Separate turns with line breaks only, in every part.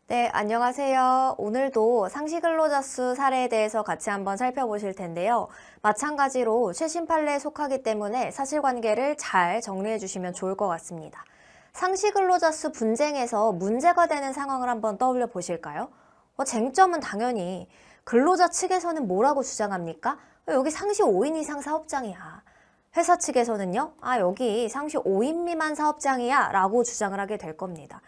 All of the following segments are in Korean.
네, 안녕하세요. 오늘도 상시근로자 수 사례에 대해서 같이 한번 살펴보실 텐데요. 마찬가지로 최신 판례에 속하기 때문에 사실관계를 잘 정리해 주시면 좋을 것 같습니다. 상시근로자 수 분쟁에서 문제가 되는 상황을 한번 떠올려 보실까요? 쟁점은 당연히 근로자 측에서는 뭐라고 주장합니까? 여기 상시 5인 이상 사업장이야. 회사 측에서는요, 여기 상시 5인 미만 사업장이야 라고 주장을 하게 될 겁니다.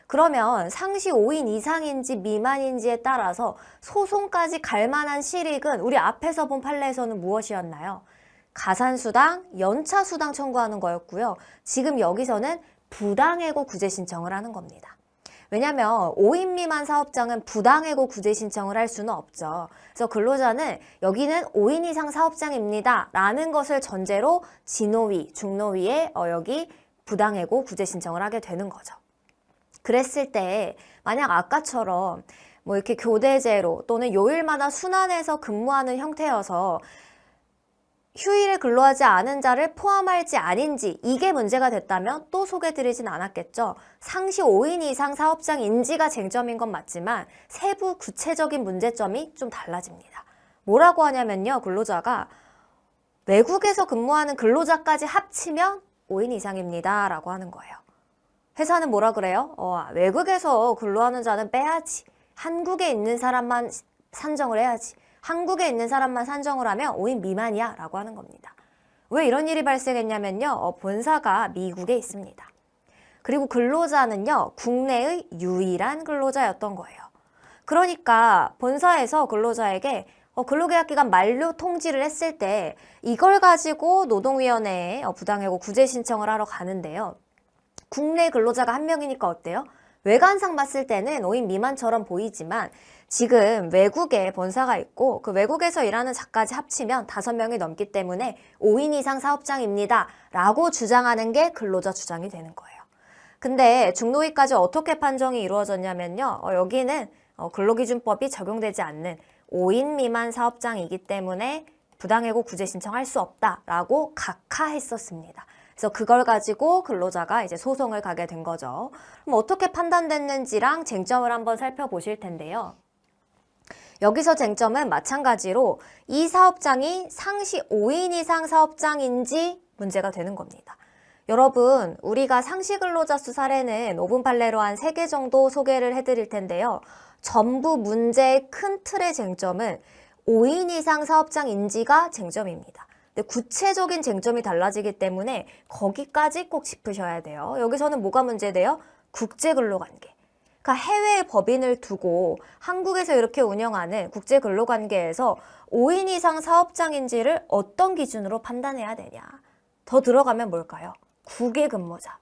그러면 상시 5인 이상인지 미만인지에 따라서 소송까지 갈 만한 실익은 우리 앞에서 본 판례에서는 무엇이었나요? 가산수당, 연차수당 청구하는 거였고요. 지금 여기서는 부당해고 구제 신청을 하는 겁니다. 왜냐면 5인 미만 사업장은 부당해고 구제 신청을 할 수는 없죠. 그래서 근로자는 여기는 5인 이상 사업장입니다 라는 것을 전제로 진호위, 중노위에 여기 부당해고 구제 신청을 하게 되는 거죠. 그랬을 때 만약 아까처럼 뭐 이렇게 교대제로 또는 요일마다 순환해서 근무하는 형태여서 휴일에 근로하지 않은 자를 포함할지 아닌지 이게 문제가 됐다면 또 소개드리진 않았겠죠. 상시 5인 이상 사업장인지가 쟁점인 건 맞지만 세부 구체적인 문제점이 좀 달라집니다. 뭐라고 하냐면요. 근로자가 외국에서 근무하는 근로자까지 합치면 5인 이상입니다 라고 하는 거예요. 회사는 뭐라 그래요? 외국에서 근로하는 자는 빼야지. 한국에 있는 사람만 산정을 해야지. 한국에 있는 사람만 산정을 하면 5인 미만이야 라고 하는 겁니다. 왜 이런 일이 발생했냐면요. 본사가 미국에 있습니다. 그리고 근로자는요. 국내의 유일한 근로자였던 거예요. 그러니까 본사에서 근로자에게 근로계약 기간 만료 통지를 했을 때 이걸 가지고 노동위원회에 부당해고 구제 신청을 하러 가는데요. 국내 근로자가 한 명이니까 어때요? 외관상 봤을 때는 5인 미만처럼 보이지만 지금 외국에 본사가 있고 그 외국에서 일하는 자까지 합치면 5명이 넘기 때문에 5인 이상 사업장입니다 라고 주장하는 게 근로자 주장이 되는 거예요. 근데 중노위까지 어떻게 판정이 이루어졌냐면요. 여기는 근로기준법이 적용되지 않는 5인 미만 사업장이기 때문에 부당해고 구제 신청할 수 없다라고 각하했었습니다. 그래서 그걸 가지고 근로자가 이제 소송을 가게 된 거죠. 그럼 어떻게 판단됐는지랑 쟁점을 한번 살펴보실 텐데요. 여기서 쟁점은 마찬가지로 이 사업장이 상시 5인 이상 사업장인지 문제가 되는 겁니다. 여러분, 우리가 상시 근로자 수 사례는 5분 판례로 한 3개 정도 소개를 해드릴 텐데요. 전부 문제의 큰 틀의 쟁점은 5인 이상 사업장인지가 쟁점입니다. 근데 구체적인 쟁점이 달라지기 때문에 거기까지 꼭 짚으셔야 돼요. 여기서는 뭐가 문제돼요? 국제근로관계. 그러니까 해외 법인을 두고 한국에서 이렇게 운영하는 국제근로관계에서 5인 이상 사업장인지를 어떤 기준으로 판단해야 되냐. 더 들어가면 뭘까요? 국외 근무자.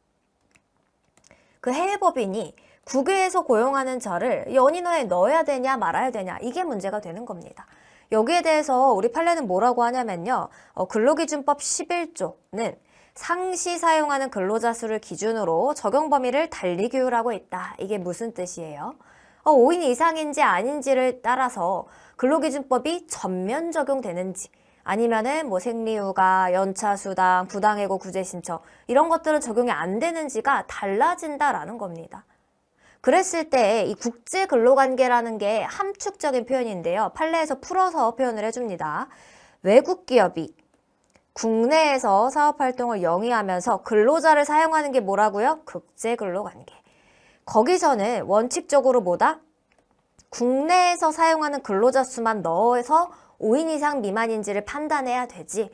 그 해외 법인이 국외에서 고용하는 자를 연인원에 넣어야 되냐 말아야 되냐 이게 문제가 되는 겁니다. 여기에 대해서 우리 판례는 뭐라고 하냐면요. 근로기준법 11조는 상시 사용하는 근로자 수를 기준으로 적용 범위를 달리 규율하고 있다. 이게 무슨 뜻이에요? 5인 이상인지 아닌지를 따라서 근로기준법이 전면 적용되는지 아니면은 뭐 생리휴가, 연차수당, 부당해고 구제 신청 이런 것들은 적용이 안 되는지가 달라진다라는 겁니다. 그랬을 때 이 국제근로관계라는 게 함축적인 표현인데요. 판례에서 풀어서 표현을 해줍니다. 외국 기업이 국내에서 사업활동을 영위하면서 근로자를 사용하는 게 뭐라고요? 국제근로관계. 거기서는 원칙적으로 뭐다? 국내에서 사용하는 근로자 수만 넣어서 5인 이상 미만인지를 판단해야 되지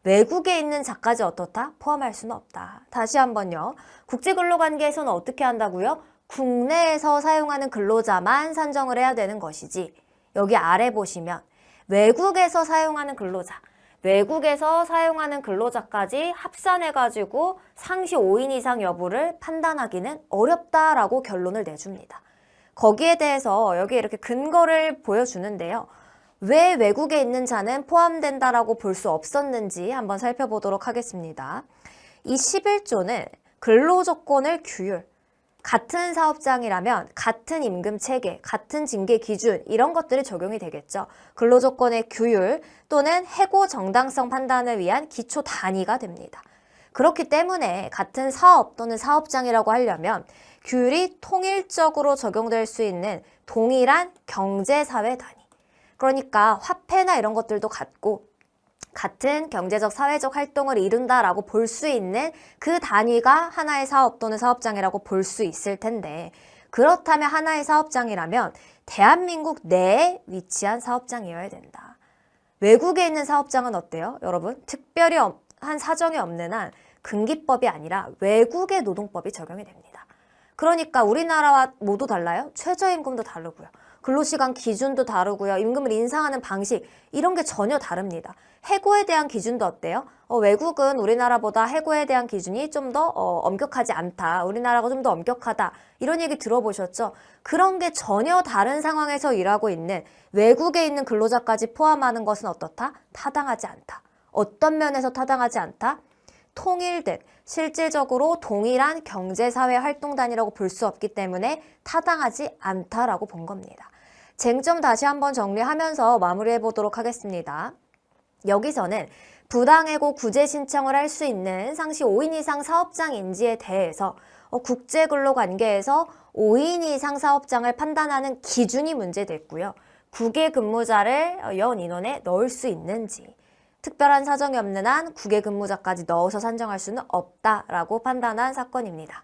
외국에 있는 자까지 어떻다? 포함할 수는 없다. 다시 한번요. 국제근로관계에서는 어떻게 한다고요? 국내에서 사용하는 근로자만 산정을 해야 되는 것이지 여기 아래 보시면 외국에서 사용하는 근로자 외국에서 사용하는 근로자까지 합산해가지고 상시 5인 이상 여부를 판단하기는 어렵다라고 결론을 내줍니다. 거기에 대해서 여기 이렇게 근거를 보여주는데요. 왜 외국에 있는 자는 포함된다라고 볼 수 없었는지 한번 살펴보도록 하겠습니다. 이 11조는 근로조건을 규율, 같은 사업장이라면 같은 임금 체계, 같은 징계 기준 이런 것들이 적용이 되겠죠. 근로조건의 규율 또는 해고 정당성 판단을 위한 기초 단위가 됩니다. 그렇기 때문에 같은 사업 또는 사업장이라고 하려면 규율이 통일적으로 적용될 수 있는 동일한 경제사회 단위. 그러니까 화폐나 이런 것들도 같은 경제적, 사회적 활동을 이룬다라고 볼 수 있는 그 단위가 하나의 사업 또는 사업장이라고 볼 수 있을 텐데, 그렇다면 하나의 사업장이라면 대한민국 내에 위치한 사업장이어야 된다. 외국에 있는 사업장은 어때요? 여러분, 특별히 한 사정이 없는 한 금기법이 아니라 외국의 노동법이 적용이 됩니다. 그러니까 우리나라와 모두 달라요? 최저임금도 다르고요. 근로시간 기준도 다르고요. 임금을 인상하는 방식, 이런 게 전혀 다릅니다. 해고에 대한 기준도 어때요? 외국은 우리나라보다 해고에 대한 기준이 좀 더 엄격하지 않다. 우리나라가 좀 더 엄격하다. 이런 얘기 들어보셨죠? 그런 게 전혀 다른 상황에서 일하고 있는 외국에 있는 근로자까지 포함하는 것은 어떻다? 타당하지 않다. 어떤 면에서 타당하지 않다? 통일된, 실질적으로 동일한 경제사회 활동 단위라고 볼 수 없기 때문에 타당하지 않다라고 본 겁니다. 쟁점 다시 한번 정리하면서 마무리해 보도록 하겠습니다. 여기서는 부당해고 구제 신청을 할 수 있는 상시 5인 이상 사업장인지에 대해서 국제근로관계에서 5인 이상 사업장을 판단하는 기준이 문제됐고요. 국외 근무자를 연 인원에 넣을 수 있는지, 특별한 사정이 없는 한 국외 근무자까지 넣어서 산정할 수는 없다라고 판단한 사건입니다.